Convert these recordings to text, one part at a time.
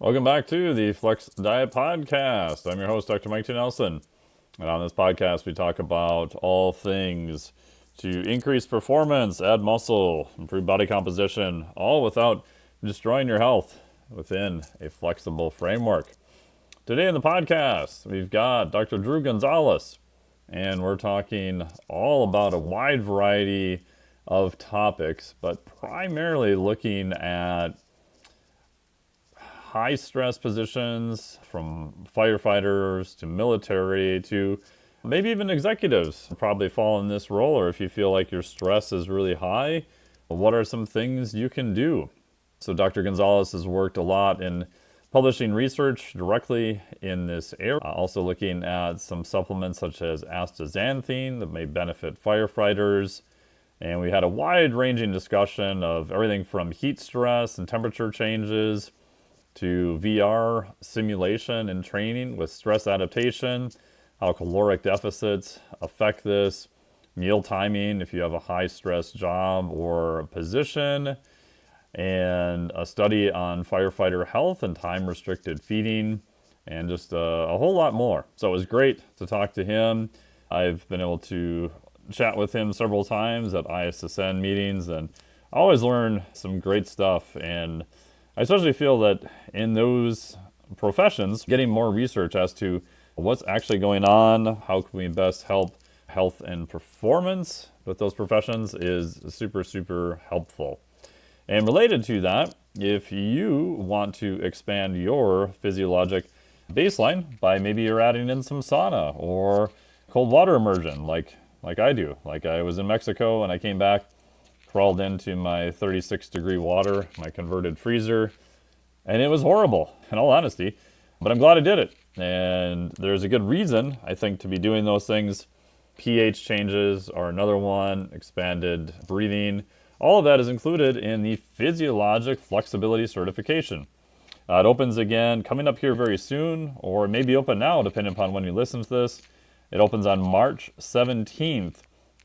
Welcome back to the Flex Diet Podcast. I'm your host, Dr. Mike T. Nelson. And on this podcast, we talk about all things to increase performance, add muscle, improve body composition, all without destroying your health within a flexible framework. Today in the podcast, we've got Dr. Drew Gonzalez, and we're talking all about a wide variety of topics, but primarily looking at high stress positions from firefighters to military to maybe even executives probably fall in this role. Or if you feel like your stress is really high, what are some things you can do? So Dr. Gonzalez has worked a lot in publishing research directly in this area, also looking at some supplements such as Astaxanthin that may benefit firefighters. And we had a wide-ranging discussion of everything from heat stress and temperature changes to VR simulation and training with stress adaptation, how caloric deficits affect this, meal timing if you have a high stress job or position, and a study on firefighter health and time restricted feeding, and just a whole lot more. So it was great to talk to him. I've been able to chat with him several times at ISSN meetings, and I always learn some great stuff. And I especially feel that in those professions, getting more research as to what's actually going on, how can we best help health and performance with those professions is super, super helpful. And related to that, if you want to expand your physiologic baseline by maybe you're adding in some sauna or cold water immersion like I do. Like I was in Mexico and I came back, crawled into my 36-degree water, my converted freezer, and it was horrible, in all honesty. But I'm glad I did it. And there's a good reason, I think, to be doing those things. pH changes are another one, expanded breathing. All of that is included in the Physiologic Flexibility Certification. It opens again coming up here very soon, or it may be open now, depending upon when you listen to this. It opens on March 17th,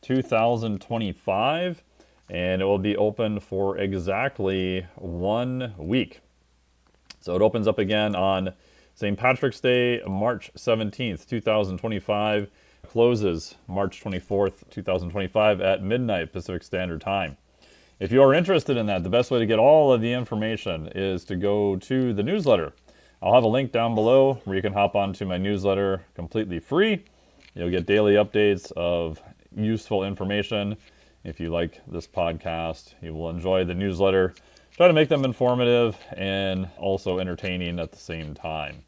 2025. And it will be open for exactly 1 week. So it opens up again on St. Patrick's Day, March 17th, 2025. Closes March 24th, 2025 at midnight Pacific Standard Time. If you are interested in that, the best way to get all of the information is to go to the newsletter. I'll have a link down below where you can hop onto my newsletter completely free. You'll get daily updates of useful information. If you like this podcast, you will enjoy the newsletter. Try to make them informative and also entertaining at the same time.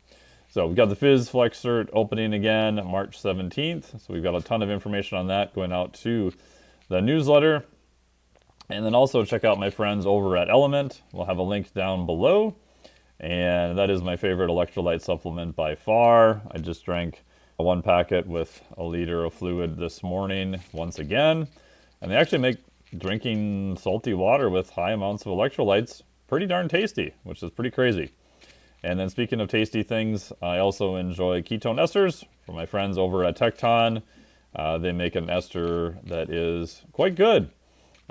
So we've got the Phys Flex Cert opening again March 17th. So we've got a ton of information on that going out to the newsletter. And then also check out my friends over at LMNT. We'll have a link down below. And that is my favorite electrolyte supplement by far. I just drank one packet with a liter of fluid this morning once again. And they actually make drinking salty water with high amounts of electrolytes pretty darn tasty, which is pretty crazy. And then speaking of tasty things, I also enjoy ketone esters from my friends over at Tecton. They make an ester that is quite good.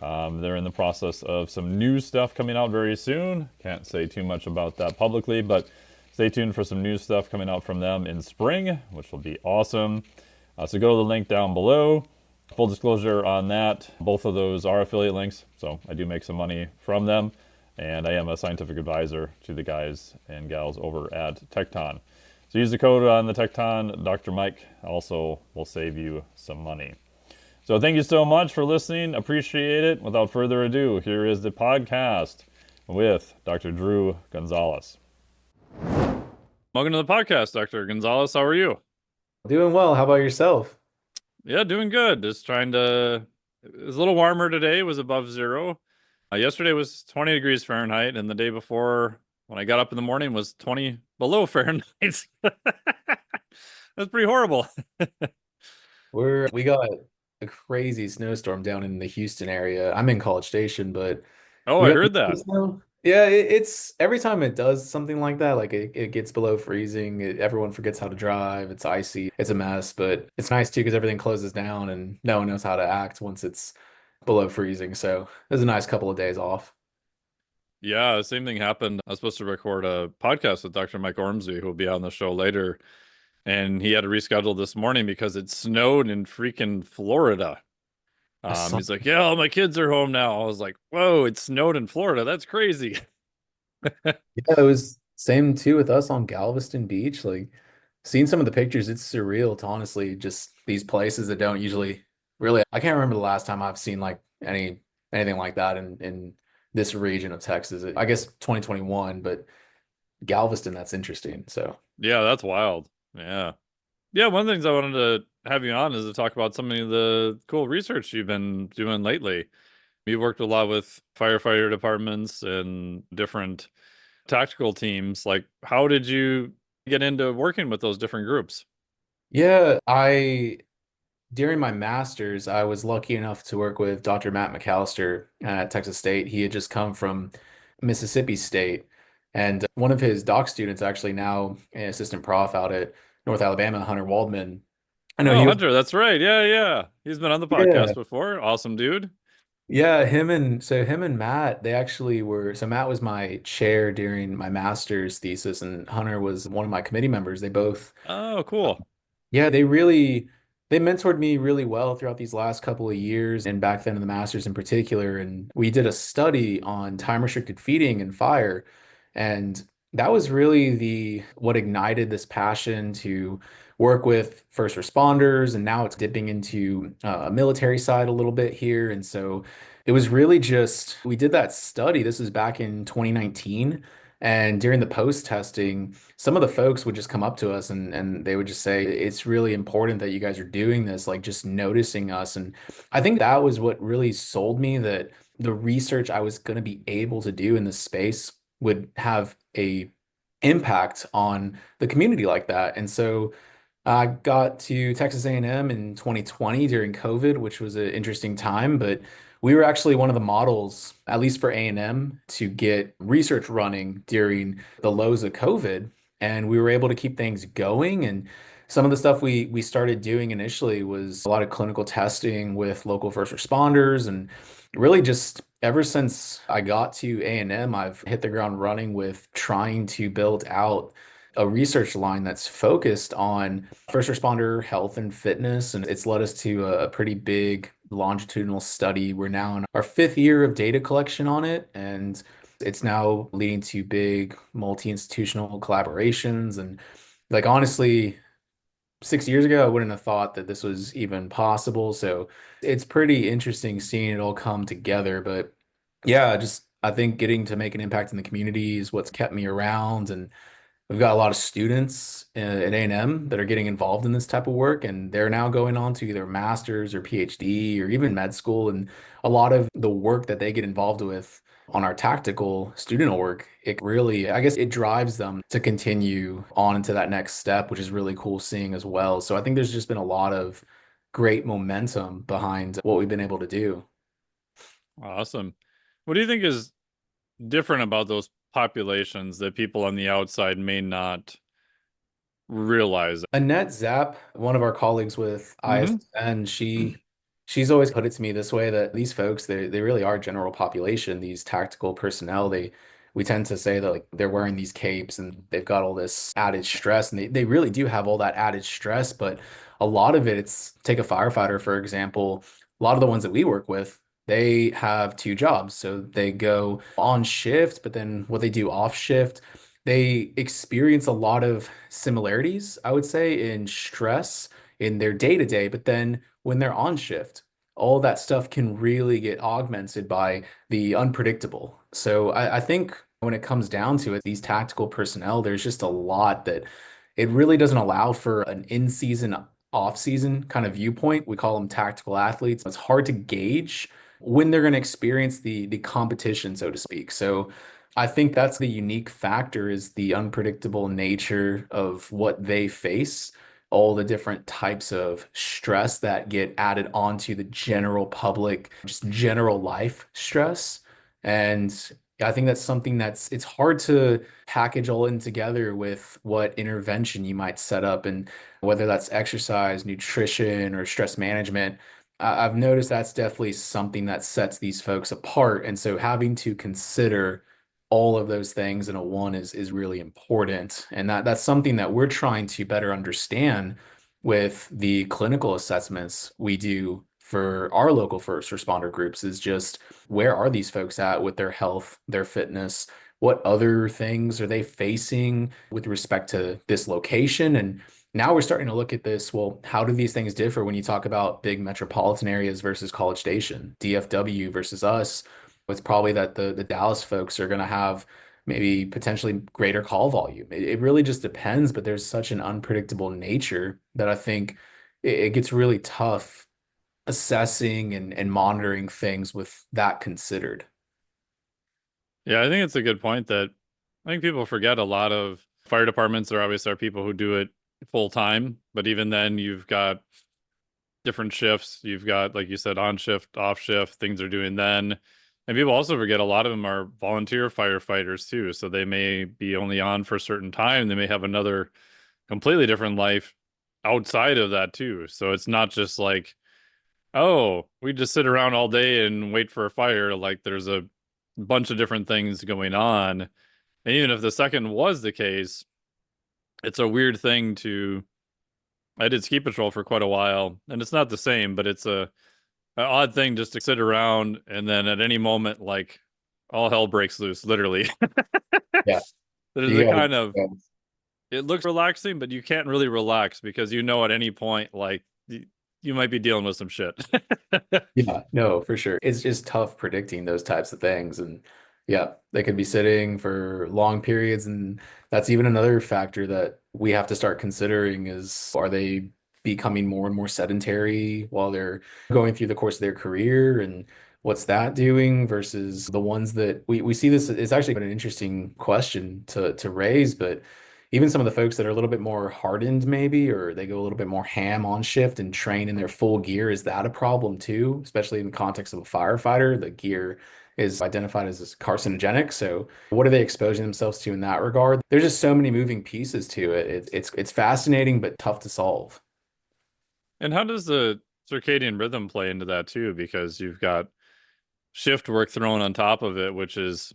They're in the process of some new stuff coming out very soon. Can't say too much about that publicly, but stay tuned for some new stuff coming out from them in spring, which will be awesome. So go to the link down below. Full disclosure on that, both of those are affiliate links, so I do make some money from them, and I am a scientific advisor to the guys and gals over at Tecton. So use the code on the Tecton, Dr. Mike, also will save you some money. So thank you so much for listening, appreciate it. Without further ado, here is the podcast with Dr. Drew Gonzalez. Welcome to the podcast, Dr. Gonzalez, how are you? Doing well. How about yourself? Yeah, doing good. Just trying to. It was a little warmer today. It was above zero. Yesterday was 20 degrees Fahrenheit, and the day before, when I got up in the morning, was 20 below Fahrenheit. That's pretty horrible. We got a crazy snowstorm down in the Houston area. I'm in College Station, but Oh, we I got heard that. snow. Yeah, it's every time it does something like that, like it gets below freezing, everyone forgets how to drive. It's icy. It's a mess, but it's nice too because everything closes down and no one knows how to act once it's below freezing. So it was a nice couple of days off. Yeah, same thing happened. I was supposed to record a podcast with Dr. Mike Ormsby, who will be on the show later, and he had to reschedule this morning because it snowed in freaking Florida. I saw. He's like, "Yeah, all my kids are home now." I was like, "Whoa, it snowed in Florida. That's crazy." Yeah, it was same too with us on Galveston Beach. Like seeing some of the pictures, it's surreal to honestly just these places that don't usually really. I can't remember the last time I've seen like anything like that in this region of Texas. I guess 2021, but Galveston, that's interesting. So Yeah, that's wild. Yeah. Yeah, one of the things I wanted to have you on is to talk about some of the cool research you've been doing lately. You've worked a lot with firefighter departments and different tactical teams. Like, how did you get into working with those different groups? yeah, I during my master's, I was lucky enough to work with Dr. Matt McAllister at Texas State. He had just come from Mississippi State, and one of his doc students actually now an assistant prof out at North Alabama, Hunter Waldman. I know Oh, he was, Hunter, that's right. Yeah, yeah. He's been on the podcast yeah, before. Awesome dude. yeah. Him and Matt, they actually were. So Matt was my chair during my master's thesis, and Hunter was one of my committee members. They both Oh, cool. Yeah, they mentored me really well throughout these last couple of years and back then in the masters in particular. And we did a study on time restricted feeding and fire. And that was really the what ignited this passion to work with first responders. And now it's dipping into a military side a little bit here. And so it was really just we did that study. This is back in 2019. And during the post testing, some of the folks would just come up to us and they would just say, it's really important that you guys are doing this, like just noticing us. And I think that was what really sold me that the research I was going to be able to do in this space would have a impact on the community like that. And so I got to Texas A&M in 2020 during COVID, which was an interesting time, but we were actually one of the models, at least for A&M, to get research running during the lows of COVID. And we were able to keep things going. And some of the stuff we started doing initially was a lot of clinical testing with local first responders. And really just ever since I got to A&M, I've hit the ground running with trying to build out a research line that's focused on first responder health and fitness. And it's led us to a pretty big longitudinal study. We're now in our fifth year of data collection on it. And it's now leading to big multi-institutional collaborations. And like, honestly, 6 years ago, I wouldn't have thought that this was even possible. So it's pretty interesting seeing it all come together. But yeah, just I think getting to make an impact in the community is what's kept me around. And we've got a lot of students at A&M that are getting involved in this type of work, and they're now going on to either master's or PhD or even med school. And a lot of the work that they get involved with on our tactical student work, it really, I guess it drives them to continue on into that next step, which is really cool seeing as well. So I think there's just been a lot of great momentum behind what we've been able to do. Awesome. What do you think is different about those populations that people on the outside may not realize? Annette Zapp, one of our colleagues with Mm-hmm. ISN, she's always put it to me this way that these folks, they really are general population, these tactical personnel. We tend to say that like they're wearing these capes and they've got all this added stress, and they really do have all that added stress, but a lot of it, it's take a firefighter, for example. A lot of the ones that we work with, they have two jobs. So they go on shift, but then what they do off shift, they experience a lot of similarities, I would say, in stress in their day to day. But then when they're on shift, all that stuff can really get augmented by the unpredictable. So I think when it comes down to it, these tactical personnel, there's just a lot that it really doesn't allow for an in-season, off-season kind of viewpoint. We call them tactical athletes. It's hard to gauge when they're going to experience the competition, so to speak. So I think that's the unique factor is the unpredictable nature of what they face, all the different types of stress that get added onto the general public, just general life stress. And I think that's something it's hard to package all in together with what intervention you might set up and whether that's exercise, nutrition, or stress management. I've noticed that's definitely something that sets these folks apart. And so having to consider all of those things in a one is really important. And that's something that we're trying to better understand with the clinical assessments we do for our local first responder groups is just where are these folks at with their health, their fitness? What other things are they facing with respect to this location? And now we're starting to look at this. Well, how do these things differ when you talk about big metropolitan areas versus College Station, DFW versus us? It's probably that the Dallas folks are going to have maybe potentially greater call volume. It really just depends, but there's such an unpredictable nature that I think it gets really tough assessing and monitoring things with that considered. Yeah, I think it's a good point that I think people forget a lot of fire departments. There obviously are people who do it full time, but even then, you've got different shifts. You've got, like you said, on shift, off shift, things they're doing then. And people also forget a lot of them are volunteer firefighters too. So they may be only on for a certain time. They may have another completely different life outside of that too. So it's not just like, oh, we just sit around all day and wait for a fire. Like there's a bunch of different things going on. And even if the second was the case, it's a weird thing to. I did ski patrol for quite a while, and it's not the same, but it's an odd thing just to sit around and then at any moment, like all hell breaks loose, literally. Yeah, There's you a got kind of it looks relaxing, but you can't really relax because you know at any point, like you might be dealing with some shit. Yeah, no, for sure. It's just tough predicting those types of things. And yeah, they could be sitting for long periods. And that's even another factor that we have to start considering is are they becoming more and more sedentary while they're going through the course of their career? And what's that doing versus the ones that we see this, it's actually been an interesting question to raise, but even some of the folks that are a little bit more hardened, maybe, or they go a little bit more ham on shift and train in their full gear, is that a problem too? Especially in the context of a firefighter, the gear is identified as carcinogenic. So, what are they exposing themselves to in that regard? There's just so many moving pieces to it. It's fascinating but tough to solve. And how does the circadian rhythm play into that too? Because you've got shift work thrown on top of it, which is,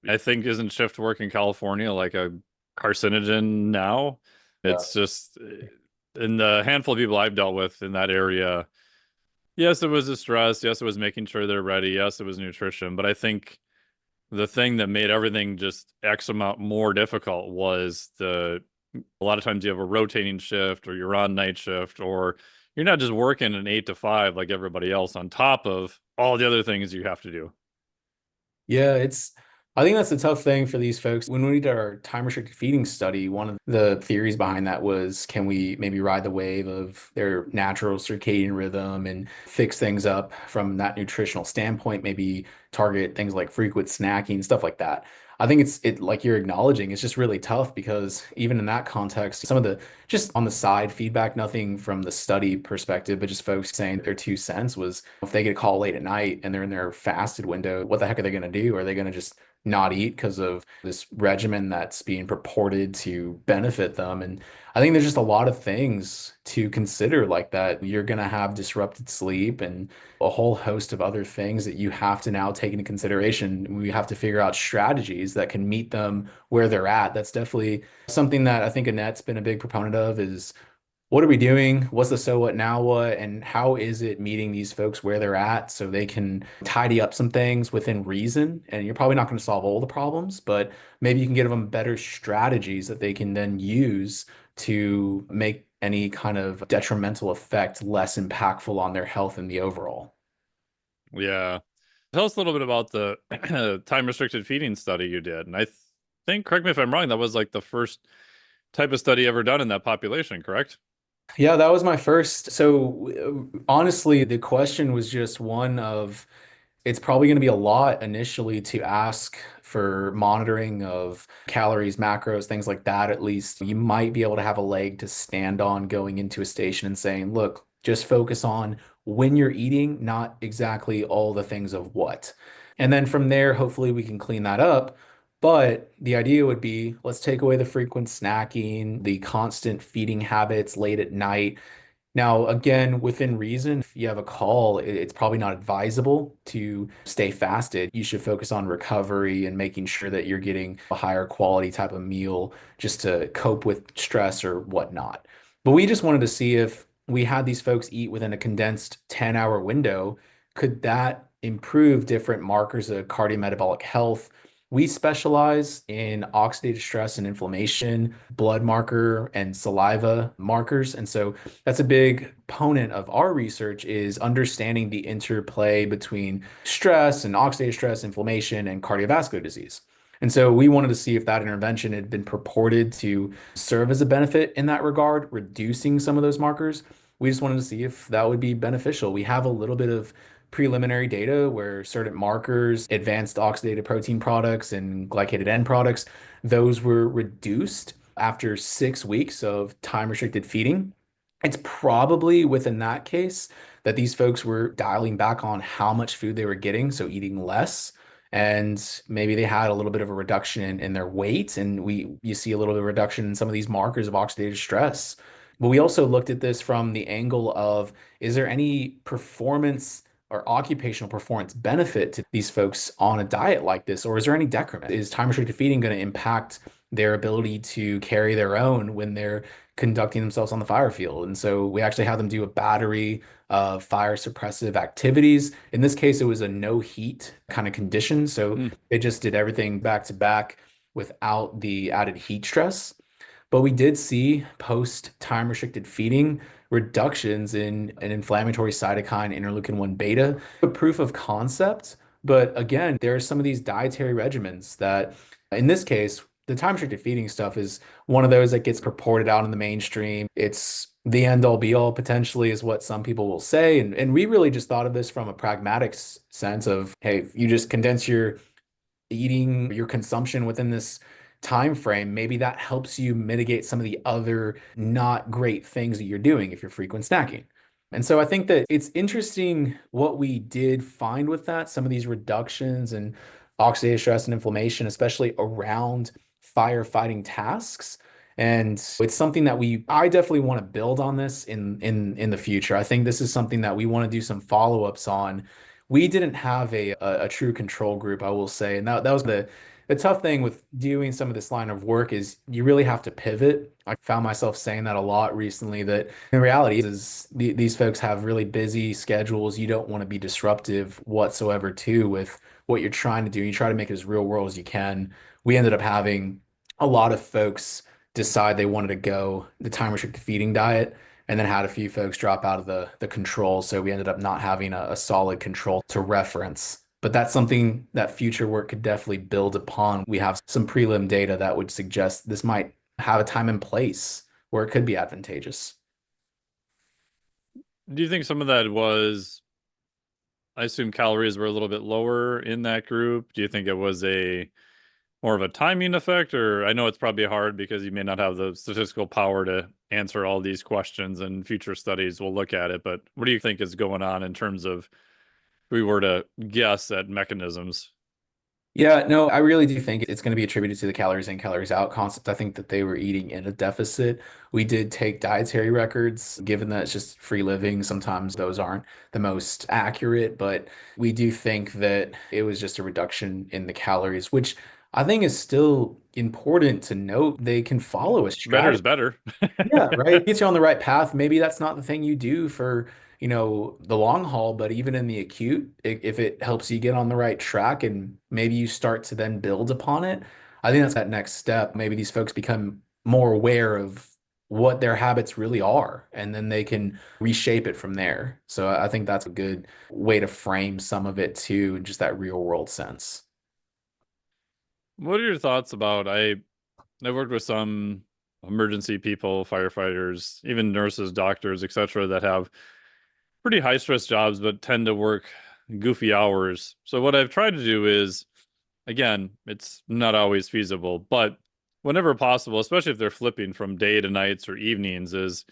I think, isn't shift work in California like a carcinogen now? Yeah. It's just in the handful of people I've dealt with in that area. Yes, it was the stress. Yes, it was making sure they're ready. Yes, it was nutrition. But I think the thing that made everything just X amount more difficult was a lot of times you have a rotating shift or you're on night shift or you're not just working an 8 to 5 like everybody else on top of all the other things you have to do. Yeah, I think that's the tough thing for these folks. When we did our time restricted feeding study, one of the theories behind that was can we maybe ride the wave of their natural circadian rhythm and fix things up from that nutritional standpoint, maybe target things like frequent snacking, stuff like that. I think it like you're acknowledging, it's just really tough because even in that context, some of the just on the side feedback, nothing from the study perspective, but just folks saying their 2 cents was if they get a call late at night and they're in their fasted window, what the heck are they going to do? Are they going to just not eat because of this regimen that's being purported to benefit them? And I think there's just a lot of things to consider like that. You're going to have disrupted sleep and a whole host of other things that you have to now take into consideration. We have to figure out strategies that can meet them where they're at. That's definitely something that I think Annette's been a big proponent of is what are we doing? What's the so what now what? And how is it meeting these folks where they're at so they can tidy up some things within reason? And you're probably not going to solve all the problems, but maybe you can give them better strategies that they can then use to make any kind of detrimental effect less impactful on their health and the overall. Yeah. Tell us a little bit about the time restricted feeding study you did. And I think, correct me if I'm wrong, that was like the first type of study ever done in that population, correct? Yeah, that was my first. So honestly, the question was just one of it's probably going to be a lot initially to ask for monitoring of calories, macros, things like that. At least you might be able to have a leg to stand on going into a station and saying, look, just focus on when you're eating, not exactly all the things of what. And then from there, hopefully we can clean that up. But the idea would be let's take away the frequent snacking, the constant feeding habits late at night Now, again, within reason, if you have a call, it's probably not advisable to stay fasted. You should focus on recovery and making sure that you're getting a higher quality type of meal just to cope with stress or whatnot. But we just wanted to see if we had these folks eat within a condensed 10-hour window, could that improve different markers of cardiometabolic health? We specialize in oxidative stress and inflammation, blood marker, and saliva markers. And so that's a big component of our research is understanding the interplay between stress and oxidative stress, inflammation, and cardiovascular disease. And so we wanted to see if that intervention had been purported to serve as a benefit in that regard, reducing some of those markers. We just wanted to see if that would be beneficial. We have a little bit of preliminary data where certain markers, advanced oxidative protein products and glycated end products, those were reduced after 6 weeks of time restricted feeding. It's probably within that case that these folks were dialing back on how much food they were getting, so eating less. And maybe they had a little bit of a reduction in their weight, and you see a little bit of reduction in some of these markers of oxidative stress. But we also looked at this from the angle of is there any performance or occupational performance benefit to these folks on a diet like this, or is there any decrement? Is time restricted feeding going to impact their ability to carry their own when they're conducting themselves on the fire field? And so we actually had them do a battery of fire suppressive activities. In this case, it was a no heat kind of condition. So Hmm. they just did everything back to back without the added heat stress. But we did see post time restricted feeding reductions in an inflammatory cytokine interleukin 1 beta, a proof of concept. But again, there are some of these dietary regimens that, in this case, the time restricted feeding stuff is one of those that gets purported out in the mainstream. It's the end all be all potentially, is what some people will say. And we really just thought of this from a pragmatic sense of, hey, if you just condense your eating, your consumption within this time frame, maybe that helps you mitigate some of the other not great things that you're doing if you're frequent snacking. And so I think that it's interesting what we did find with that, some of these reductions in oxidative stress and inflammation, especially around firefighting tasks. And it's something that I definitely want to build on this in the future. I think this is something that we want to do some follow-ups on. We didn't have a true control group, I will say, and that was the tough thing with doing some of this line of work is you really have to pivot. I found myself saying that a lot recently, that in reality is these folks have really busy schedules. You don't want to be disruptive whatsoever too with what you're trying to do. You try to make it as real world as you can. We ended up having a lot of folks decide they wanted to go the time restricted feeding diet and then had a few folks drop out of the control. So we ended up not having a solid control to reference. But that's something that future work could definitely build upon. We have some prelim data that would suggest this might have a time and place where it could be advantageous. Do you think some of that was, I assume calories were a little bit lower in that group? Do you think it was a more of a timing effect, or I know it's probably hard because you may not have the statistical power to answer all these questions and future studies will look at it, but what do you think is going on in terms of if we were to guess at mechanisms? Yeah, no, I really do think it's going to be attributed to the calories in, calories out concept. I think that they were eating in a deficit. We did take dietary records, given that it's just free living. Sometimes those aren't the most accurate, but we do think that it was just a reduction in the calories, which I think is still important to note. They can follow a Better is strategy. better. Yeah, right. Gets you on the right path. Maybe that's not the thing you do for, the long haul, but even in the acute, if it helps you get on the right track and maybe you start to then build upon it, I think that's that next step. Maybe these folks become more aware of what their habits really are, and then they can reshape it from there. So I think that's a good way to frame some of it too, in just that real world sense. What are your thoughts about I've worked with some emergency people, firefighters, even nurses, doctors, etc., that have pretty high stress jobs but tend to work goofy hours. So what I've tried to do is, again, it's not always feasible, but whenever possible, especially if they're flipping from day to nights or evenings, is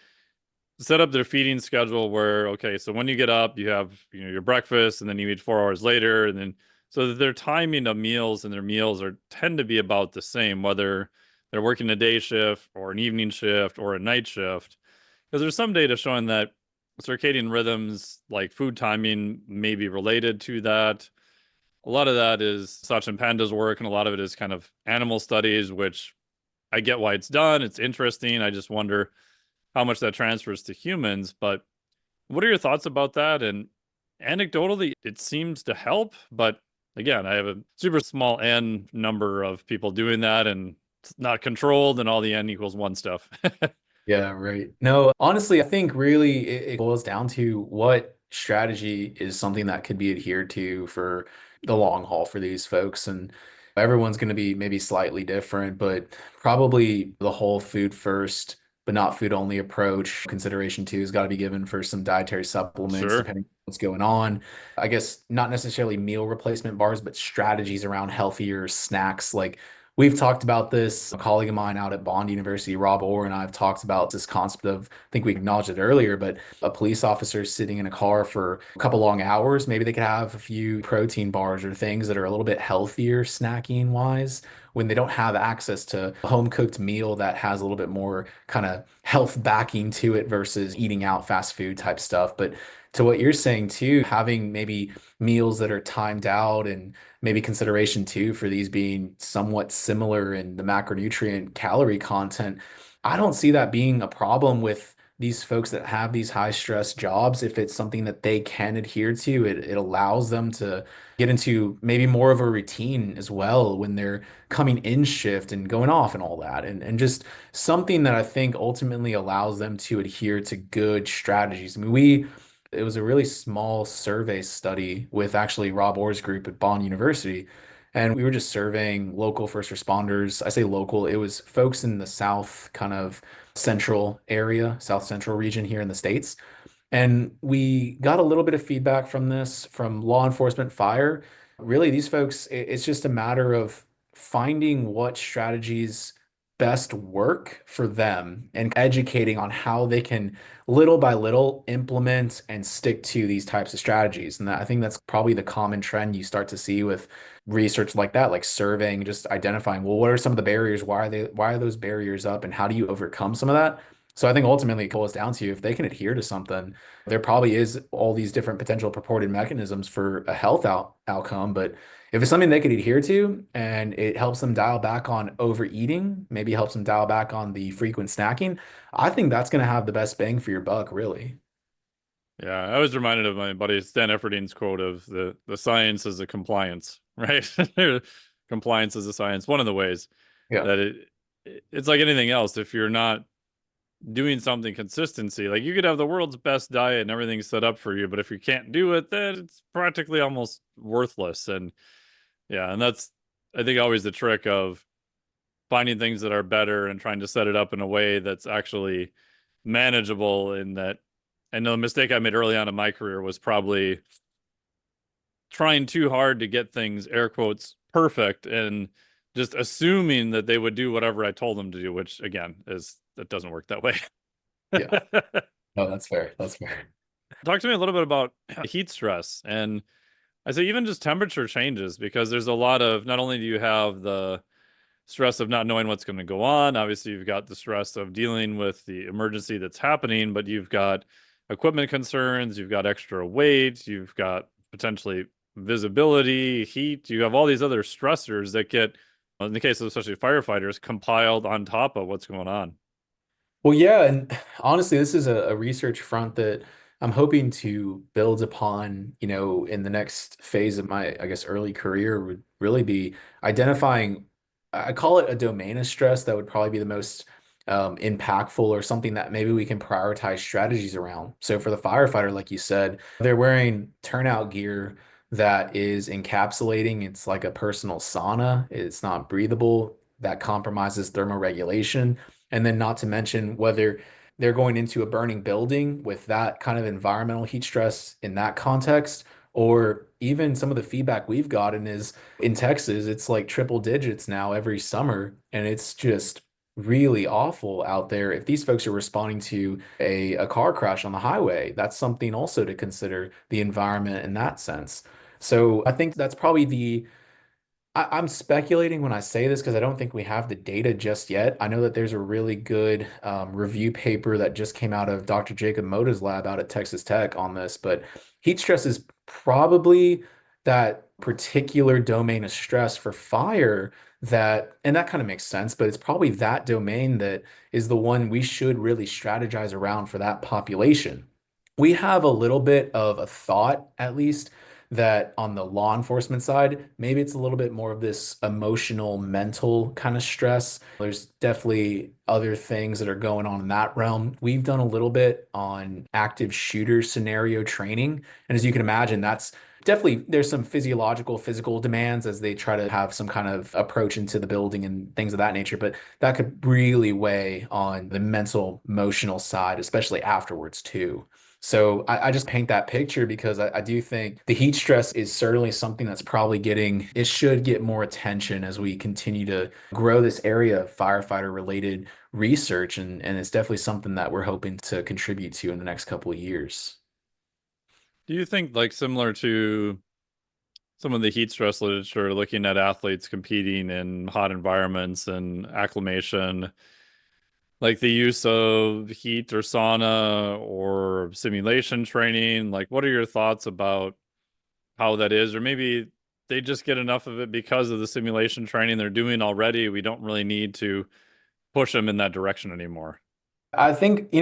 set up their feeding schedule where, okay, so when you get up, you have, your breakfast and then you eat 4 hours later, and then so that their timing of meals and their meals are tend to be about the same, whether they're working a day shift or an evening shift or a night shift. Because there's some data showing that circadian rhythms, like food timing, may be related to that. A lot of that is Sachin Panda's work, and a lot of it is kind of animal studies, which I get why it's done. It's interesting. I just wonder how much that transfers to humans. But what are your thoughts about that? And anecdotally, it seems to help. But again, I have a super small n number of people doing that, and it's not controlled, and all the n equals one stuff. Yeah, right. No, honestly, I think really it boils down to what strategy is something that could be adhered to for the long haul for these folks. And everyone's going to be maybe slightly different, but probably the whole food first, but not food only approach. Consideration too has got to be given for some dietary supplements, Sure. depending on what's going on. I guess not necessarily meal replacement bars, but strategies around healthier snacks. Like we've talked about this. A colleague of mine out at Bond University, Rob Orr, and I have talked about this concept of, I think we acknowledged it earlier, but a police officer sitting in a car for a couple long hours, maybe they could have a few protein bars or things that are a little bit healthier snacking wise when they don't have access to a home cooked meal that has a little bit more kind of health backing to it versus eating out fast food type stuff. But to what you're saying too, having maybe meals that are timed out and maybe consideration too for these being somewhat similar in the macronutrient calorie content. I don't see that being a problem with these folks that have these high stress jobs. If it's something that they can adhere to, it allows them to get into maybe more of a routine as well when they're coming in shift and going off and all that. And just something that I think ultimately allows them to adhere to good strategies. I mean, it was a really small survey study with actually Rob Orr's group at Bond University. And we were just surveying local first responders. I say local, it was folks in the South kind of central area, South Central region here in the States. And we got a little bit of feedback from this from law enforcement, fire. Really, these folks, it's just a matter of finding what strategies best work for them and educating on how they can little by little implement and stick to these types of strategies. And I think that's probably the common trend you start to see with research like that, like surveying, just identifying, well, what are some of the barriers? Why are those barriers up? And how do you overcome some of that? So I think ultimately it boils down to if they can adhere to something, there probably is all these different potential purported mechanisms for a health outcome. But if it's something they could adhere to and it helps them dial back on overeating, maybe helps them dial back on the frequent snacking, I think that's going to have the best bang for your buck, really. Yeah, I was reminded of my buddy Stan Efferding's quote of the science is a compliance, right? Compliance is a science. One of the ways Yeah. that it's like anything else. If you're not doing something consistency, like you could have the world's best diet and everything set up for you, but if you can't do it, then it's practically almost worthless. And yeah, and that's I think always the trick of finding things that are better and trying to set it up in a way that's actually manageable. In that, I know the mistake I made early on in my career was probably trying too hard to get things air quotes perfect and just assuming that they would do whatever I told them to do, which again is that doesn't work that way. Yeah. No, that's fair. That's fair. Talk to me a little bit about heat stress. And I say even just temperature changes, because there's a lot of, not only do you have the stress of not knowing what's going to go on, obviously you've got the stress of dealing with the emergency that's happening, but you've got equipment concerns, you've got extra weight, you've got potentially visibility, heat, you have all these other stressors that get, in the case of especially firefighters, compiled on top of what's going on. Well, yeah, and honestly, this is a research front that I'm hoping to build upon, in the next phase of my, I guess, early career would really be identifying, I call it a domain of stress that would probably be the most impactful or something that maybe we can prioritize strategies around. So for the firefighter, like you said, they're wearing turnout gear that is encapsulating. It's like a personal sauna. It's not breathable. That compromises thermoregulation. And then not to mention whether they're going into a burning building with that kind of environmental heat stress in that context, or even some of the feedback we've gotten is in Texas, it's like triple digits now every summer, and it's just really awful out there. If these folks are responding to a car crash on the highway, that's something also to consider the environment in that sense. So I think that's probably the I'm speculating when I say this because I don't think we have the data just yet. I know that there's a really good review paper that just came out of Dr. Jacob Moda's lab out at Texas Tech on this, but heat stress is probably that particular domain of stress for fire that, and that kind of makes sense, but it's probably that domain that is the one we should really strategize around for that population. We have a little bit of a thought, at least that on the law enforcement side, maybe it's a little bit more of this emotional, mental kind of stress. There's definitely other things that are going on in that realm. We've done a little bit on active shooter scenario training. And as you can imagine, that's definitely there's some physiological, physical demands as they try to have some kind of approach into the building and things of that nature. But that could really weigh on the mental, emotional side, especially afterwards, too. So I just paint that picture because I do think the heat stress is certainly something that's probably it should get more attention as we continue to grow this area of firefighter related research. And it's definitely something that we're hoping to contribute to in the next couple of years. Do you think, like, similar to some of the heat stress literature, looking at athletes competing in hot environments and acclimation, like the use of heat or sauna or simulation training, like what are your thoughts about how that is? Or maybe they just get enough of it because of the simulation training they're doing already. We don't really need to push them in that direction anymore. I think,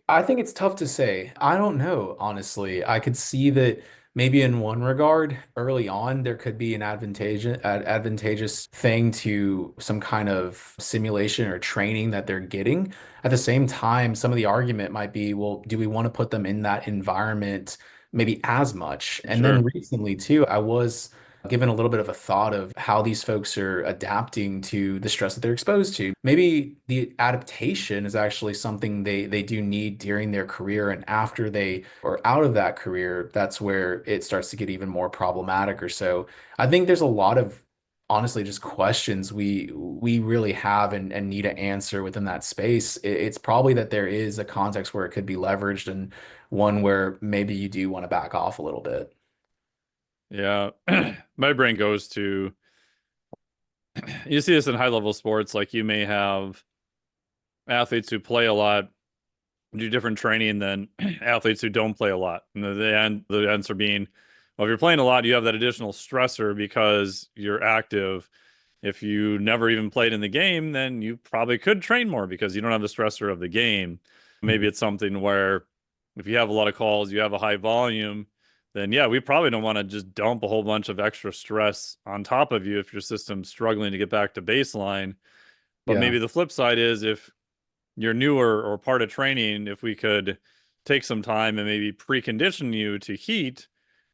I think it's tough to say. I don't know, honestly. I could see that maybe in one regard, early on, there could be an advantageous thing to some kind of simulation or training that they're getting. At the same time, some of the argument might be, well, do we want to put them in that environment maybe as much? And then Sure. recently, too, I was given a little bit of a thought of how these folks are adapting to the stress that they're exposed to. Maybe the adaptation is actually something they do need during their career, and after they are out of that career, that's where it starts to get even more problematic or so. I think there's a lot of honestly just questions we really have and need to answer within that space. It's probably that there is a context where it could be leveraged and one where maybe you do want to back off a little bit. Yeah. My brain goes to, you see this in high level sports, like you may have athletes who play a lot do different training than athletes who don't play a lot. And the answer being, well, if you're playing a lot, you have that additional stressor because you're active. If you never even played in the game, then you probably could train more because you don't have the stressor of the game. Maybe Mhm. it's something where if you have a lot of calls, you have a high volume, then yeah, we probably don't want to just dump a whole bunch of extra stress on top of you if your system's struggling to get back to baseline. But Yeah. maybe the flip side is if you're newer or part of training, if we could take some time and maybe precondition you to heat,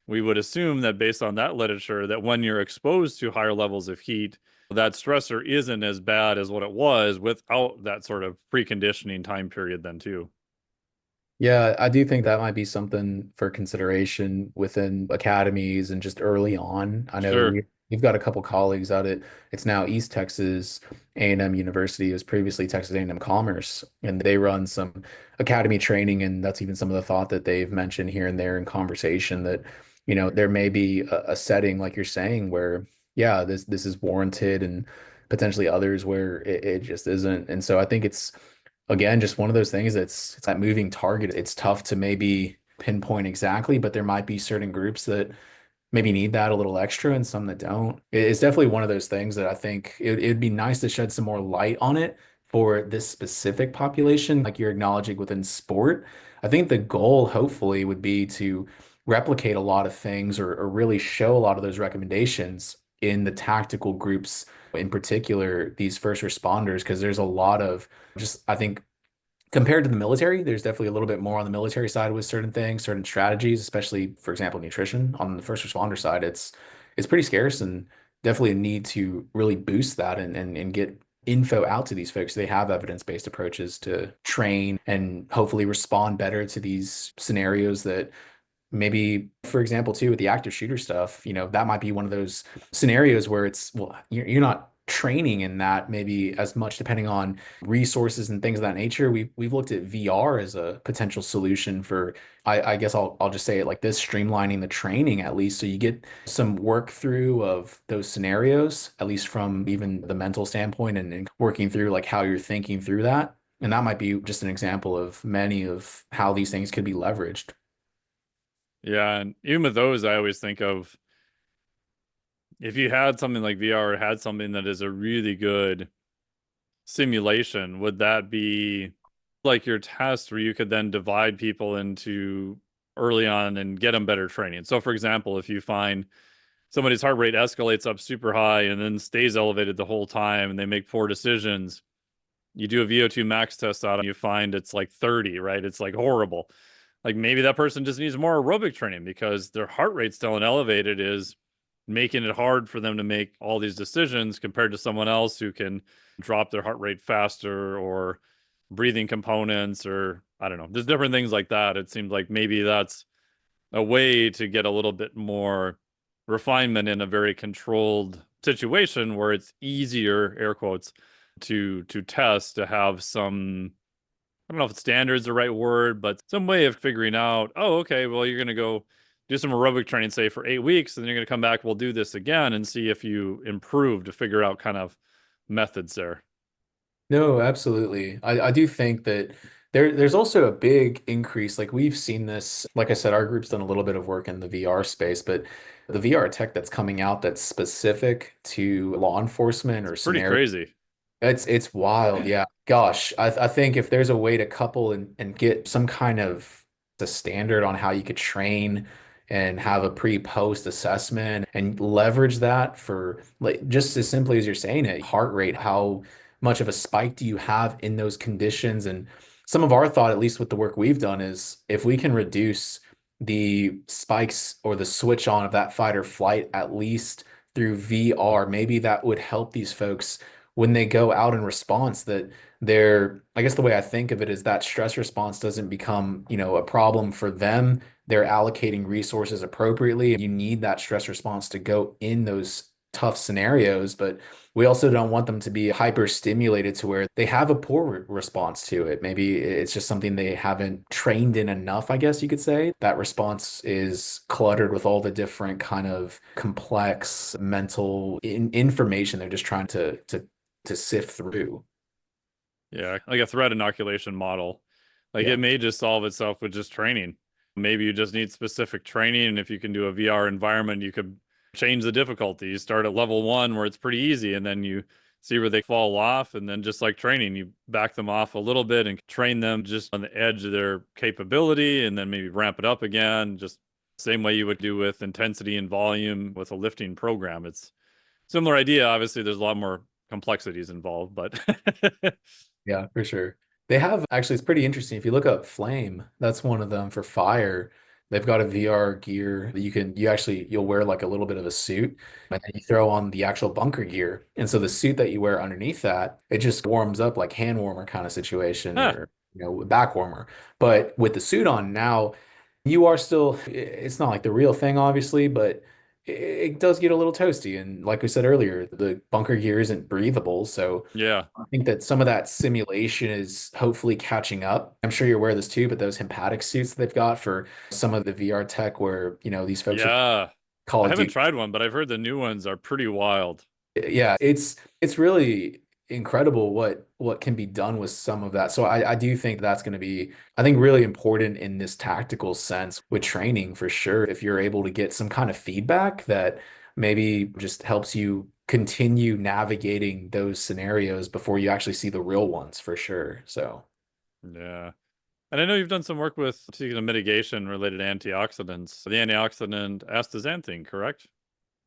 we would assume that based on that literature, that when you're exposed to higher levels of heat, that stressor isn't as bad as what it was without that sort of preconditioning time period then too. Yeah, I do think that might be something for consideration within academies and just early on. I know Sure. we've got a couple colleagues out at it's now East Texas A&M University. It was previously Texas A&M Commerce, and they run some academy training, and that's even some of the thought that they've mentioned here and there in conversation that, there may be a setting like you're saying where, yeah, this is warranted and potentially others where it just isn't. And so I think it's again, just one of those things it's that moving target. It's tough to maybe pinpoint exactly, but there might be certain groups that maybe need that a little extra and some that don't. It's definitely one of those things that I think it'd be nice to shed some more light on it for this specific population, like you're acknowledging within sport. I think the goal, hopefully, would be to replicate a lot of things or really show a lot of those recommendations in the tactical groups, in particular, these first responders, because there's a lot of just, I think, compared to the military, there's definitely a little bit more on the military side with certain things, certain strategies, especially, for example, nutrition. On the first responder side, it's pretty scarce and definitely a need to really boost that and get info out to these folks. They have evidence-based approaches to train and hopefully respond better to these scenarios that maybe, for example, too, with the active shooter stuff, that might be one of those scenarios where it's, well, you're not training in that maybe as much depending on resources and things of that nature. We've looked at VR as a potential solution for I guess I'll just say it like this, streamlining the training at least so you get some work through of those scenarios, at least from even the mental standpoint and working through like how you're thinking through that. And that might be just an example of many of how these things could be leveraged. Yeah, and even with those, I always think of if you had something like VR or had something that is a really good simulation, would that be like your test where you could then divide people into early on and get them better training? So, for example, if you find somebody's heart rate escalates up super high and then stays elevated the whole time and they make poor decisions, you do a VO2 max test on it, you find it's like 30, right? It's like horrible. Like maybe that person just needs more aerobic training because their heart rate still and elevated is making it hard for them to make all these decisions compared to someone else who can drop their heart rate faster or breathing components or I don't know, just different things like that. It seems like maybe that's a way to get a little bit more refinement in a very controlled situation where it's easier, air quotes, to test, to have some, I don't know if standard's the right word, but some way of figuring out, oh, okay, well, you're gonna go do some aerobic training, say for 8 weeks, and then you're gonna come back, we'll do this again and see if you improve to figure out kind of methods there. No, absolutely. I do think that there's also a big increase. Like we've seen this, like I said, our group's done a little bit of work in the VR space, but the VR tech that's coming out that's specific to law enforcement It's or pretty scenario, crazy. it's wild. Yeah. Gosh, I think if there's a way to couple and get some kind of a standard on how you could train and have a pre-post assessment and leverage that for like just as simply as you're saying it, heart rate, how much of a spike do you have in those conditions? And some of our thought, at least with the work we've done, is if we can reduce the spikes or the switch on of that fight or flight, at least through VR, maybe that would help these folks when they go out in response that I guess the way I think of it is that stress response doesn't become, a problem for them. They're allocating resources appropriately. You need that stress response to go in those tough scenarios, but we also don't want them to be hyper stimulated to where they have a poor response to it. Maybe it's just something they haven't trained in enough, I guess you could say. That response is cluttered with all the different kind of complex mental information they're just trying to sift through. Yeah, like a threat inoculation model. Like Yeah. it may just solve itself with just training. Maybe you just need specific training, and if you can do a VR environment, you could change the difficulty. You start at level one where it's pretty easy, and then you see where they fall off, and then just like training, you back them off a little bit and train them just on the edge of their capability, and then maybe ramp it up again. Just same way you would do with intensity and volume with a lifting program. It's similar idea. Obviously, there's a lot more complexities involved, but Yeah, for sure. They have actually, it's pretty interesting. If you look up Flame, that's one of them for fire. They've got a VR gear that you'll wear like a little bit of a suit and then you throw on the actual bunker gear. And so the suit that you wear underneath that, it just warms up like hand warmer kind of situation huh, or, back warmer. But with the suit on now, you are still, it's not like the real thing, obviously, but it does get a little toasty. And like we said earlier, the bunker gear isn't breathable. So yeah. I think that some of that simulation is hopefully catching up. I'm sure you're aware of this too, but those hepatic suits that they've got for some of the VR tech where, these folks are Yeah. Call I of haven't Duty. tried one, but I've heard the new ones are pretty wild. Yeah, it's really incredible what can be done with some of that. So I do think that's going to be, I think, really important in this tactical sense with training for sure. If you're able to get some kind of feedback that maybe just helps you continue navigating those scenarios before you actually see the real ones for sure. So Yeah. And I know you've done some work with speaking of mitigation related to antioxidants, the antioxidant astaxanthin, correct?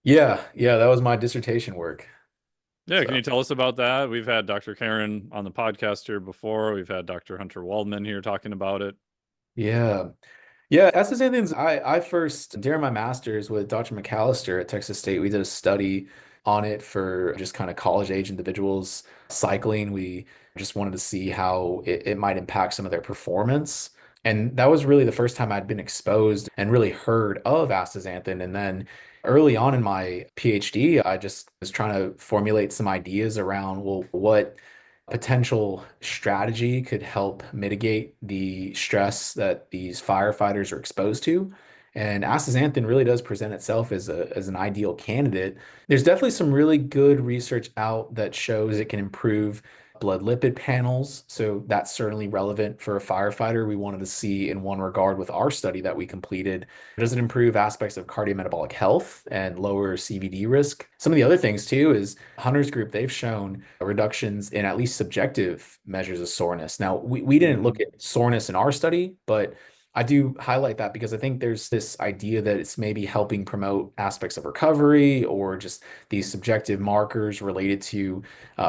yeah, that was my dissertation work. Yeah, can So you tell us about that? We've had Dr. Karen on the podcast here before. We've had Dr. Hunter Waldman here talking about it. yeah. Yeah, that's the same things. I first, during my master's with Dr. McAllister at Texas State, we did a study on it for just kind of college age individuals cycling. We just wanted to see how it might impact some of their performance. And that was really the first time I'd been exposed and really heard of astaxanthin. And then early on in my PhD, I just was trying to formulate some ideas around, well, what potential strategy could help mitigate the stress that these firefighters are exposed to. And astaxanthin really does present itself as an ideal candidate. There's definitely some really good research out that shows it can improve blood lipid panels. So that's certainly relevant for a firefighter. We wanted to see in one regard with our study that we completed. Does it improve aspects of cardiometabolic health and lower CVD risk? Some of the other things too is Hunter's group, they've shown reductions in at least subjective measures of soreness. Now, we didn't look at soreness in our study, but I do highlight that because I think there's this idea that it's maybe helping promote aspects of recovery or just these subjective markers related to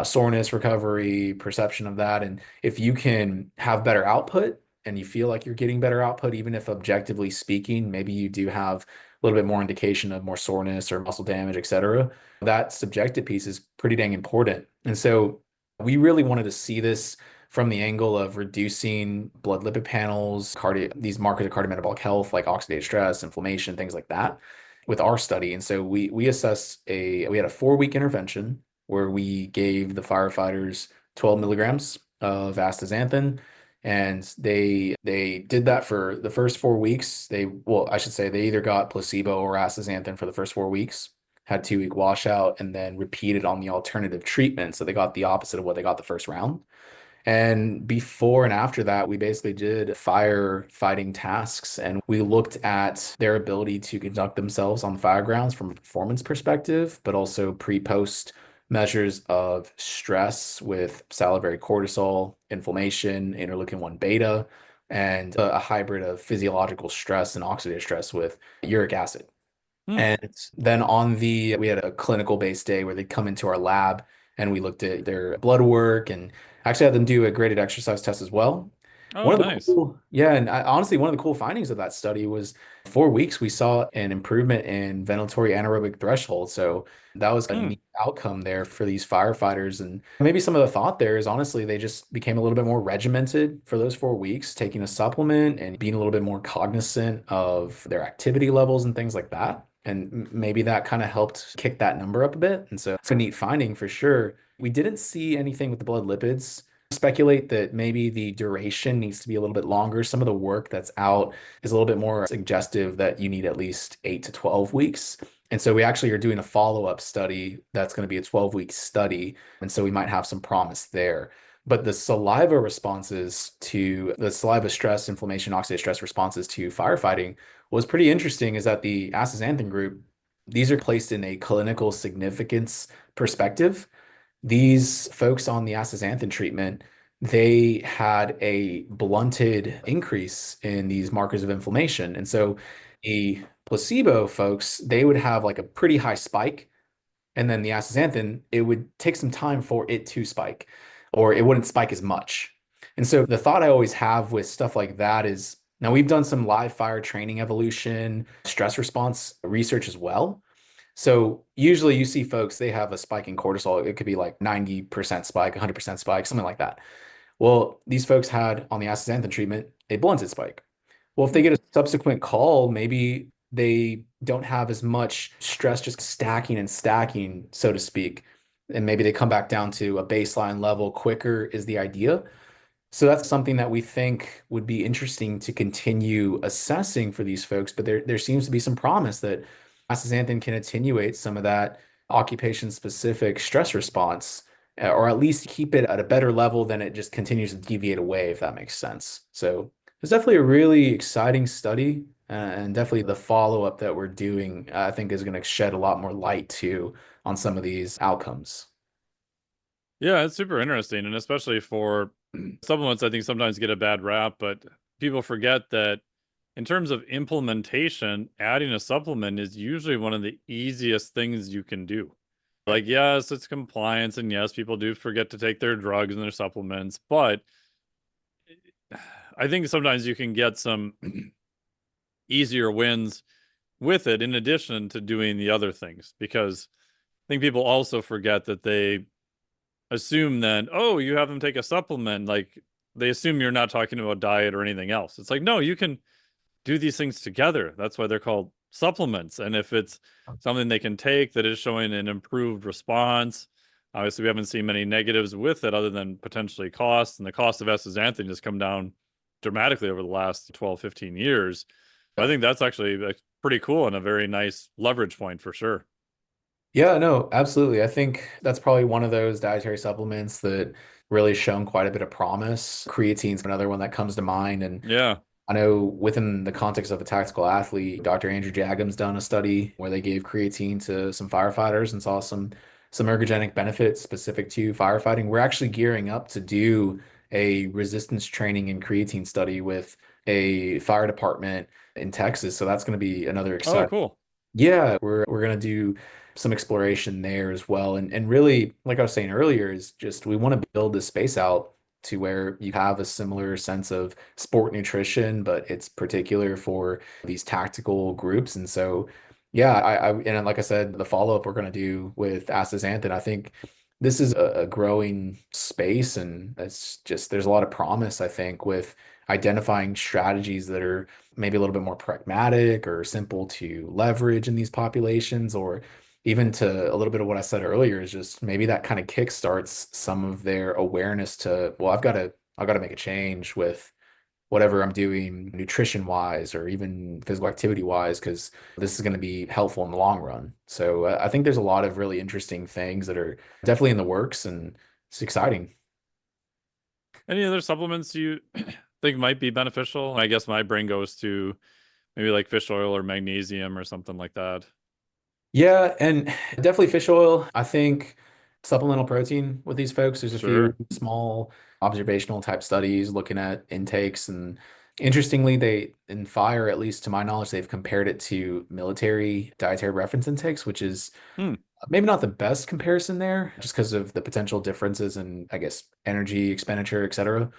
soreness recovery, perception of that. And if you can have better output and you feel like you're getting better output, even if objectively speaking, maybe you do have a little bit more indication of more soreness or muscle damage, et cetera, that subjective piece is pretty dang important. And so we really wanted to see this from the angle of reducing blood lipid panels, these markers of cardiometabolic health, like oxidative stress, inflammation, things like that, with our study. And so we had a 4 week intervention where we gave the firefighters 12 milligrams of astaxanthin. And they did that for the first 4 weeks. I should say they either got placebo or astaxanthin for the first 4 weeks, had 2 week washout, and then repeated on the alternative treatment. So they got the opposite of what they got the first round. And before and after that, we basically did firefighting tasks and we looked at their ability to conduct themselves on the fire grounds from a performance perspective, but also pre-post measures of stress with salivary cortisol, inflammation, interleukin 1 beta, and a hybrid of physiological stress and oxidative stress with uric acid. Hmm. And then we had a clinical based day where they'd come into our lab and we looked at their blood work and actually had them do a graded exercise test as well. Oh, nice. Yeah, and honestly, one of the cool findings of that study was 4 weeks, we saw an improvement in ventilatory anaerobic threshold. So that was a Hmm. neat outcome there for these firefighters. And maybe some of the thought there is honestly, they just became a little bit more regimented for those 4 weeks, taking a supplement and being a little bit more cognizant of their activity levels and things like that. And maybe that kind of helped kick that number up a bit. And so it's a neat finding for sure. We didn't see anything with the blood lipids. Speculate that maybe the duration needs to be a little bit longer. Some of the work that's out is a little bit more suggestive that you need at least 8 to 12 weeks. And so we actually are doing a follow-up study that's going to be a 12-week study. And so we might have some promise there. But the saliva stress, inflammation, oxidative stress responses to firefighting was pretty interesting is that the astaxanthin group, these are placed in a clinical significance perspective. These folks on the astaxanthin treatment, they had a blunted increase in these markers of inflammation. And so the placebo folks, they would have like a pretty high spike. And then the astaxanthin, it would take some time for it to spike, or it wouldn't spike as much. And so the thought I always have with stuff like that is now we've done some live fire training evolution, stress response research as well. So usually you see folks, they have a spike in cortisol. It could be like 90% spike, 100% spike, something like that. Well, these folks had on the astaxanthin treatment a blunted spike. Well, if they Hmm. get a subsequent call, maybe they don't have as much stress just stacking and stacking, so to speak. And maybe they come back down to a baseline level quicker is the idea. So that's something that we think would be interesting to continue assessing for these folks. But there seems to be some promise that astaxanthin can attenuate some of that occupation-specific stress response, or at least keep it at a better level than it just continues to deviate away, if that makes sense. So it's definitely a really exciting study, and definitely the follow-up that we're doing, I think, is going to shed a lot more light too on some of these outcomes. Yeah, it's super interesting, and especially for supplements, I think sometimes get a bad rap, but people forget that in terms of implementation, adding a supplement is usually one of the easiest things you can do. Like, yes, it's compliance, and yes, people do forget to take their drugs and their supplements, but I think sometimes you can get some easier wins with it in addition to doing the other things, because I think people also forget that they assume that, oh, you have them take a supplement, like they assume you're not talking about diet or anything else. It's like, no, you can do these things together. That's why they're called supplements. And if it's something they can take that is showing an improved response, obviously we haven't seen many negatives with it other than potentially cost. And the cost of astaxanthin has come down dramatically over the last 12, 15 years. I think that's actually pretty cool and a very nice leverage point for sure. Yeah, no, absolutely. I think that's probably one of those dietary supplements that really shown quite a bit of promise. Creatine's another one that comes to mind. And Yeah. I know within the context of a tactical athlete, Dr. Andrew Jagham's done a study where they gave creatine to some firefighters and saw some ergogenic benefits specific to firefighting. We're actually gearing up to do a resistance training and creatine study with a fire department in Texas. So that's going to be another Oh, exciting. cool. Yeah, we're gonna do some exploration there as well. And really, like I was saying earlier, is just we want to build this space out to where you have a similar sense of sport nutrition, but it's particular for these tactical groups. And so yeah, and like I said, the follow-up we're gonna do with Astaxanthin, I think this is a growing space and it's just there's a lot of promise, I think, with identifying strategies that are maybe a little bit more pragmatic or simple to leverage in these populations, or even to a little bit of what I said earlier is just maybe that kind of kickstarts some of their awareness to, well, I've got to make a change with whatever I'm doing nutrition wise or even physical activity wise, because this is going to be helpful in the long run. So I think there's a lot of really interesting things that are definitely in the works and it's exciting. Any other supplements you think might be beneficial? I guess my brain goes to maybe like fish oil or magnesium or something like that. Yeah, and definitely fish oil. I think supplemental protein with these folks. There's a few Sure. small observational type studies looking at intakes, and interestingly, they in fire, at least to my knowledge, they've compared it to military dietary reference intakes, which is Hmm. maybe not the best comparison there, just because of the potential differences in, I guess, energy expenditure, et cetera.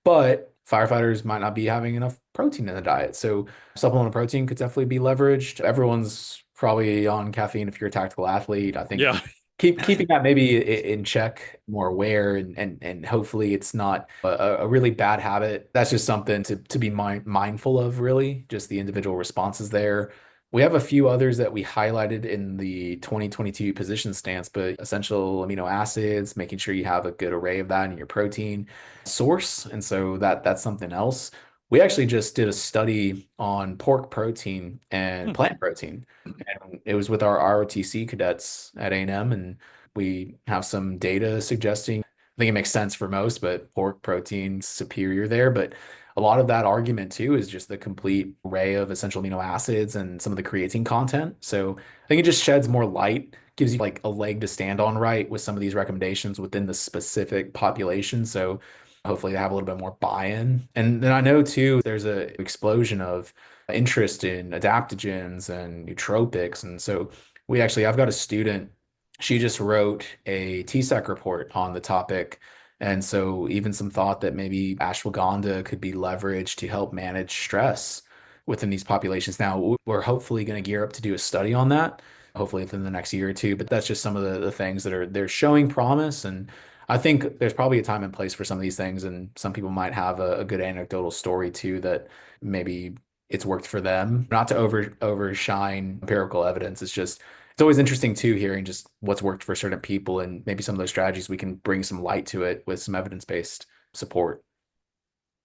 But firefighters might not be having enough protein in the diet. So supplemental protein could definitely be leveraged. Everyone's probably on caffeine if you're a tactical athlete. I think Yeah. keeping that maybe in check, more aware, and hopefully it's not a really bad habit. That's just something to be mindful of, really, just the individual responses there. We have a few others that we highlighted in the 2022 position stance, but essential amino acids, making sure you have a good array of that in your protein source. And so that's something else. We actually just did a study on pork protein and Hmm. plant protein. And it was with our ROTC cadets at A&M, and we have some data suggesting, I think it makes sense for most, but pork protein's superior there. But a lot of that argument too is just the complete array of essential amino acids and some of the creatine content. So I think it just sheds more light, gives you like a leg to stand on, right, with some of these recommendations within the specific population. So hopefully they have a little bit more buy-in. And then I know too, there's a explosion of interest in adaptogens and nootropics. And so I've got a student, she just wrote a TSEC report on the topic. And so even some thought that maybe ashwagandha could be leveraged to help manage stress within these populations. Now, we're hopefully going to gear up to do a study on that, hopefully within the next year or two. But that's just some of the things that they're showing promise. And I think there's probably a time and place for some of these things. And some people might have a good anecdotal story too that maybe it's worked for them. Not to overshine empirical evidence. It's always interesting too hearing just what's worked for certain people and maybe some of those strategies we can bring some light to it with some evidence-based support.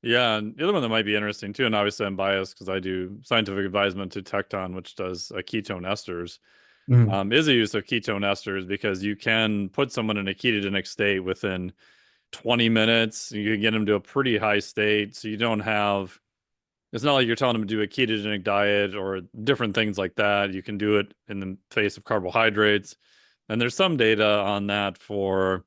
Yeah, and the other one that might be interesting too, and obviously I'm biased because I do scientific advisement to Tecton, which does ketone esters, Mm. is a use of ketone esters because you can put someone in a ketogenic state within 20 minutes. You can get them to a pretty high state, so you don't have. It's not like you're telling them to do a ketogenic diet or different things like that. You can do it in the face of carbohydrates, and there's some data on that for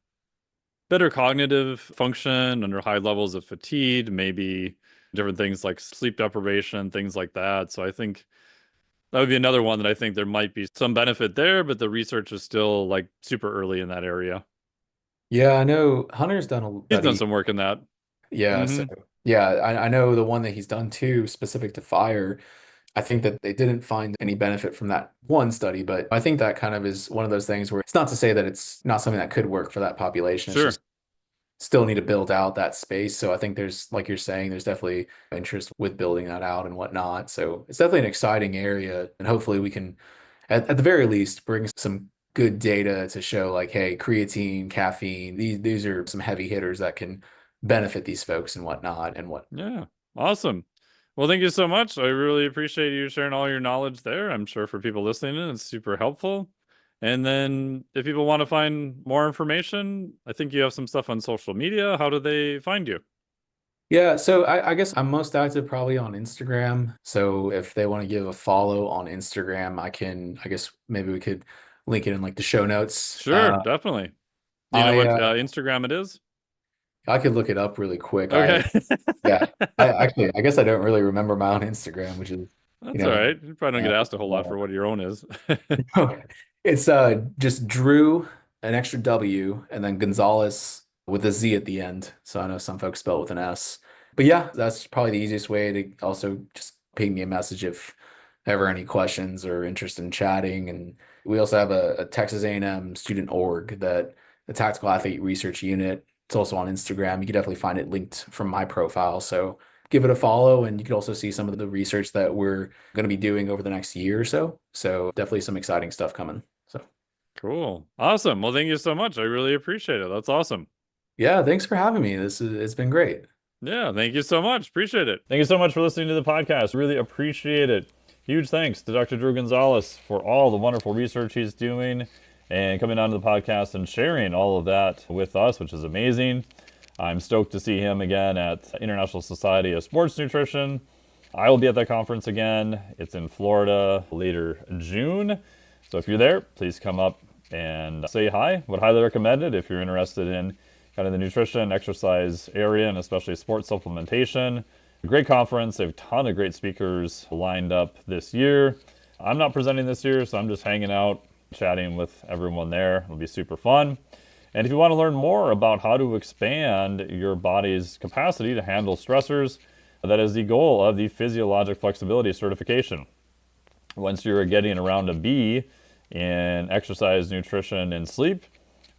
better cognitive function under high levels of fatigue, maybe different things like sleep deprivation, things like that. So I think that would be another one that I think there might be some benefit there, but the research is still like super early in that area. Yeah, I know Hunter's done a He's done study. some work in that. Yeah, so Hmm. yeah, I know the one that he's done too, specific to fire. I think that they didn't find any benefit from that one study, but I think that kind of is one of those things where it's not to say that it's not something that could work for that population. It's Sure. just still need to build out that space. So I think there's, like you're saying, there's definitely interest with building that out and whatnot. So it's definitely an exciting area. And hopefully we can, at the very least, bring some good data to show like, hey, creatine, caffeine, these are some heavy hitters that can benefit these folks and whatnot and what. Yeah, awesome. Well, thank you so much. I really appreciate you sharing all your knowledge there. I'm sure for people listening in, it's super helpful. And then if people want to find more information, I think you have some stuff on social media. How do they find you? Yeah, so I guess I'm most active probably on Instagram. So if they want to give a follow on Instagram, I guess maybe we could link it in like the show notes. Sure, definitely. Do you know I what Instagram it is? I could look it up really quick. Okay. Yeah, I actually I guess I don't really remember my own Instagram, which is, you That's all know, right. You probably don't get asked a whole lot for what your own is. it's just Drew, an extra W, and then Gonzalez with a Z at the end. So I know some folks spell it with an S. But yeah, that's probably the easiest way to also just ping me a message if ever any questions or interest in chatting. And we also have a Texas A&M student org, that the Tactical Athlete Research Unit. It's also on Instagram. You can definitely find it linked from my profile. So give it a follow, and you can also see some of the research that we're going to be doing over the next year or so. So definitely some exciting stuff coming. So Cool. Awesome. Well, thank you so much. I really appreciate it. That's awesome. yeah, thanks for having me. It's been great. Yeah, thank you so much. Appreciate it. Thank you so much for listening to the podcast. Really appreciate it. Huge thanks to Dr. Drew Gonzalez for all the wonderful research he's doing and coming onto the podcast and sharing all of that with us, which is amazing. I'm stoked to see him again at International Society of Sports Nutrition. I will be at that conference again. It's in Florida later June. So if you're there, please come up and say hi. Would highly recommend it if you're interested in kind of the nutrition, exercise area, and especially sports supplementation. A great conference. They have a ton of great speakers lined up this year. I'm not presenting this year, so I'm just hanging out, chatting with everyone there. It'll be super fun. And if you want to learn more about how to expand your body's capacity to handle stressors, that is the goal of the Physiologic Flexibility Certification. Once you're getting around a B in exercise, nutrition, and sleep,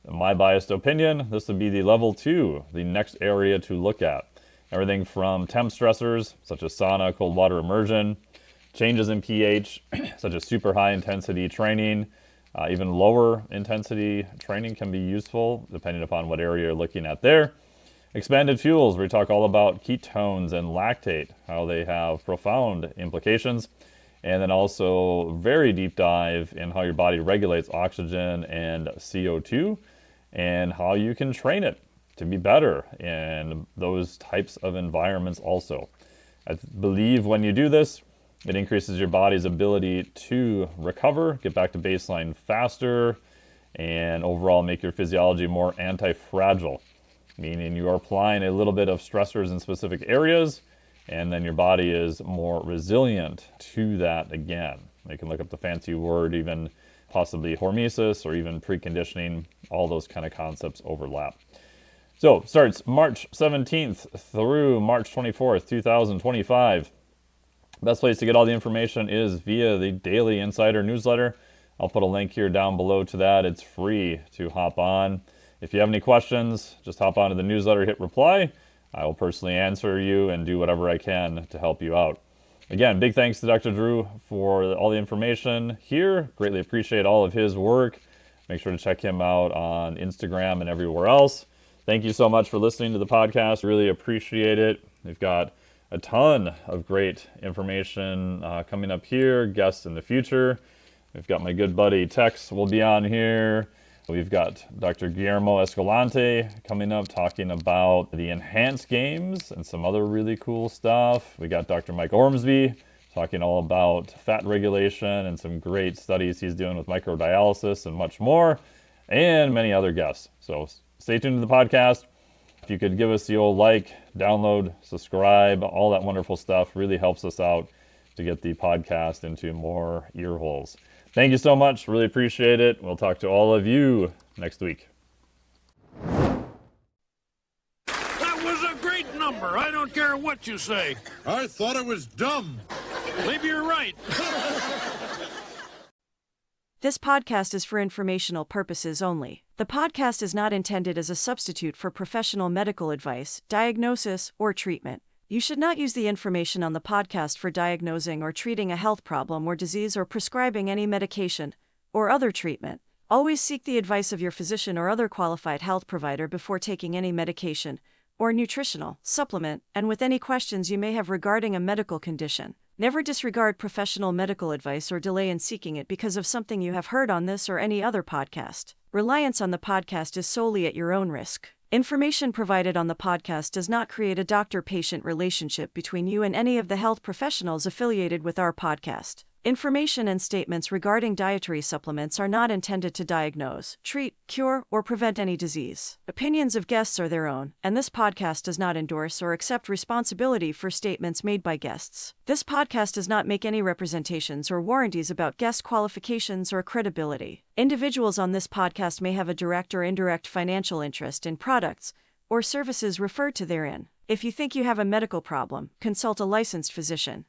in my biased opinion, this would be the level 2, the next area to look at. Everything from temp stressors, such as sauna, cold water immersion, changes in pH, such as super high intensity training, even lower intensity training can be useful, depending upon what area you're looking at there. Expanded fuels, where we talk all about ketones and lactate, how they have profound implications. And then also very deep dive in how your body regulates oxygen and CO2 and how you can train it to be better in those types of environments also. I believe when you do this, it increases your body's ability to recover, get back to baseline faster, and overall make your physiology more anti-fragile, meaning you are applying a little bit of stressors in specific areas, and then your body is more resilient to that again. You can look up the fancy word, even possibly hormesis or even preconditioning. All those kind of concepts overlap. So starts March 17th through March 24th, 2025. Best place to get all the information is via the Daily Insider newsletter. I'll put a link here down below to that. It's free to hop on. If you have any questions, just hop onto the newsletter, hit reply. I will personally answer you and do whatever I can to help you out. Again, big thanks to Dr. Drew for all the information here. Greatly appreciate all of his work. Make sure to check him out on Instagram and everywhere else. Thank you so much for listening to the podcast. Really appreciate it. We've got a ton of great information coming up here, guests in the future. We've got my good buddy Tex will be on here. We've got Dr. Guillermo Escalante coming up talking about the enhanced games and some other really cool stuff. We got Dr. Mike Ormsby talking all about fat regulation and some great studies he's doing with microdialysis and much more, and many other guests. So stay tuned to the podcast. If you could give us the old like, download, subscribe, all that wonderful stuff really helps us out to get the podcast into more ear holes. Thank you so much. Really appreciate it. We'll talk to all of you next week. That was a great number. I don't care what you say. I thought it was dumb. Maybe you're right. This podcast is for informational purposes only. The podcast is not intended as a substitute for professional medical advice, diagnosis, or treatment. You should not use the information on the podcast for diagnosing or treating a health problem or disease or prescribing any medication or other treatment. Always seek the advice of your physician or other qualified health provider before taking any medication or nutritional supplement, and with any questions you may have regarding a medical condition. Never disregard professional medical advice or delay in seeking it because of something you have heard on this or any other podcast. Reliance on the podcast is solely at your own risk. Information provided on the podcast does not create a doctor-patient relationship between you and any of the health professionals affiliated with our podcast. Information and statements regarding dietary supplements are not intended to diagnose, treat, cure, or prevent any disease. Opinions of guests are their own, and this podcast does not endorse or accept responsibility for statements made by guests. This podcast does not make any representations or warranties about guest qualifications or credibility. Individuals on this podcast may have a direct or indirect financial interest in products or services referred to therein. If you think you have a medical problem, consult a licensed physician.